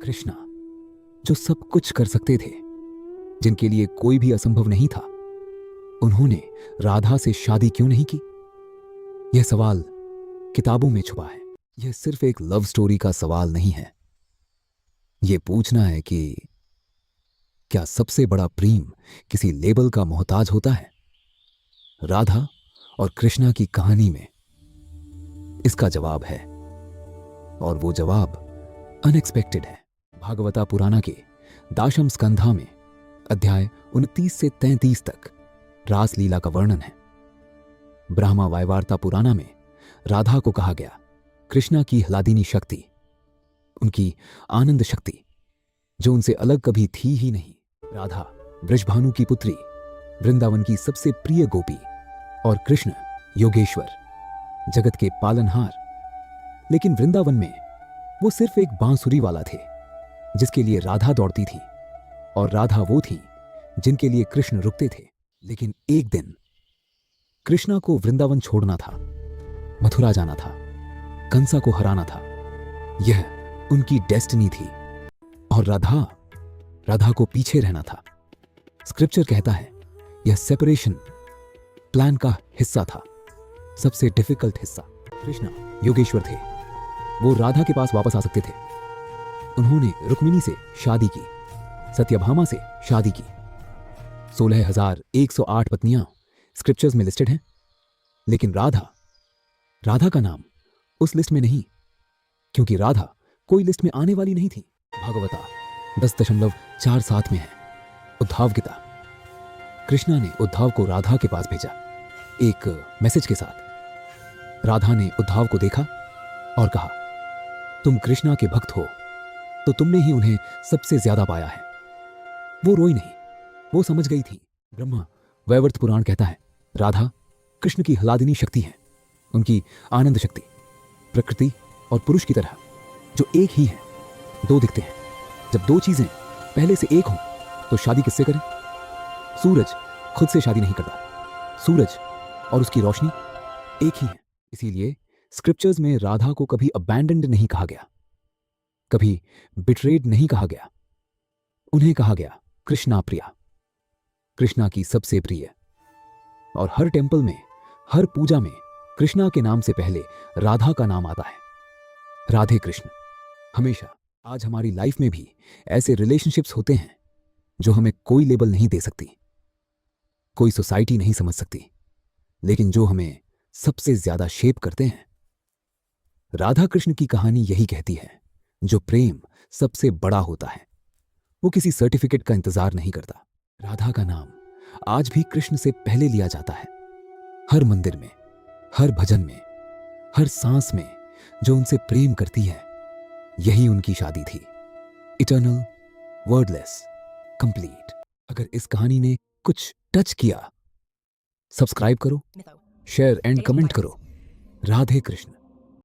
कृष्णा, जो सब कुछ कर सकते थे, जिनके लिए कोई भी असंभव नहीं था, उन्होंने राधा से शादी क्यों नहीं की? यह सवाल किताबों में छुपा है। यह सिर्फ एक लव स्टोरी का सवाल नहीं है। यह पूछना है कि क्या सबसे बड़ा प्रेम किसी लेबल का मोहताज होता है? राधा और कृष्णा की कहानी में इसका जवाब है, और वो जवाब अनएक्सपेक्टेड है। भागवता पुराना के दाशम स्कंधा में अध्याय 29 से 33 तक रासलीला का वर्णन है। ब्रह्मा वायवार्ता पुराना में राधा को कहा गया कृष्णा की ह्लादिनी शक्ति, उनकी आनंद शक्ति, जो उनसे अलग कभी थी ही नहीं। राधा वृषभानु की पुत्री, वृंदावन की सबसे प्रिय गोपी, और कृष्ण योगेश्वर, जगत के पालनहार। लेकिन वृंदावन में वो सिर्फ एक बांसुरी वाला थे जिसके लिए राधा दौड़ती थी, और राधा वो थी जिनके लिए कृष्ण रुकते थे। लेकिन एक दिन कृष्णा को वृंदावन छोड़ना था, मथुरा जाना था, कंसा को हराना था। यह उनकी डेस्टिनी थी, और राधा को पीछे रहना था। स्क्रिप्चर कहता है यह सेपरेशन प्लान का हिस्सा था, सबसे डिफिकल्ट हिस्सा। कृष्णा योगेश्वर थे, वो राधा के पास वापस आ सकते थे। उन्होंने रुक्मिणी से शादी की, सत्यभामा से शादी की। 16,108 पत्नियां स्क्रिप्चर्स में लिस्टेड हैं, लेकिन राधा का नाम उस लिस्ट में नहीं, क्योंकि राधा कोई लिस्ट में आने वाली नहीं थी। भागवता 10.47 में है। उद्धव गीता। कृष्णा ने उद्धव को राधा के पास भेजा, एक मैसेज के साथ। राधा ने उद्धव को देखा और कहा, तुम कृष्णा के भक्त हो तो तुमने ही उन्हें सबसे ज्यादा पाया है। वो रोई नहीं, वो समझ गई थी। ब्रह्मा वैवर्त पुराण कहता है राधा कृष्ण की ह्लादिनी शक्ति है, उनकी आनंद शक्ति, प्रकृति और पुरुष की तरह जो एक ही है, दो दिखते हैं। जब दो चीजें पहले से एक हों तो शादी किससे करें? सूरज खुद से शादी नहीं करता, सूरज और उसकी रोशनी एक ही है। इसीलिए स्क्रिप्चर्स में राधा को कभी अबैंडन्ड नहीं कहा गया, कभी बिट्रेड नहीं कहा गया। उन्हें कहा गया कृष्णा प्रिया, कृष्णा की सबसे प्रिय। और हर टेंपल में, हर पूजा में कृष्णा के नाम से पहले राधा का नाम आता है, राधे कृष्ण। हमेशा आज हमारी लाइफ में भी ऐसे रिलेशनशिप्स होते हैं जो हमें कोई लेबल नहीं दे सकती, कोई सोसाइटी नहीं समझ सकती, लेकिन जो हमें सबसे ज्यादा शेप करते हैं। राधा कृष्ण की कहानी यही कहती है, जो प्रेम सबसे बड़ा होता है वो किसी सर्टिफिकेट का इंतजार नहीं करता। राधा का नाम आज भी कृष्ण से पहले लिया जाता है, हर मंदिर में, हर भजन में, हर सांस में जो उनसे प्रेम करती है। यही उनकी शादी थी, इटर्नल, वर्डलेस, कंप्लीट। अगर इस कहानी ने कुछ टच किया, सब्सक्राइब करो, शेयर एंड कमेंट करो। राधे कृष्ण।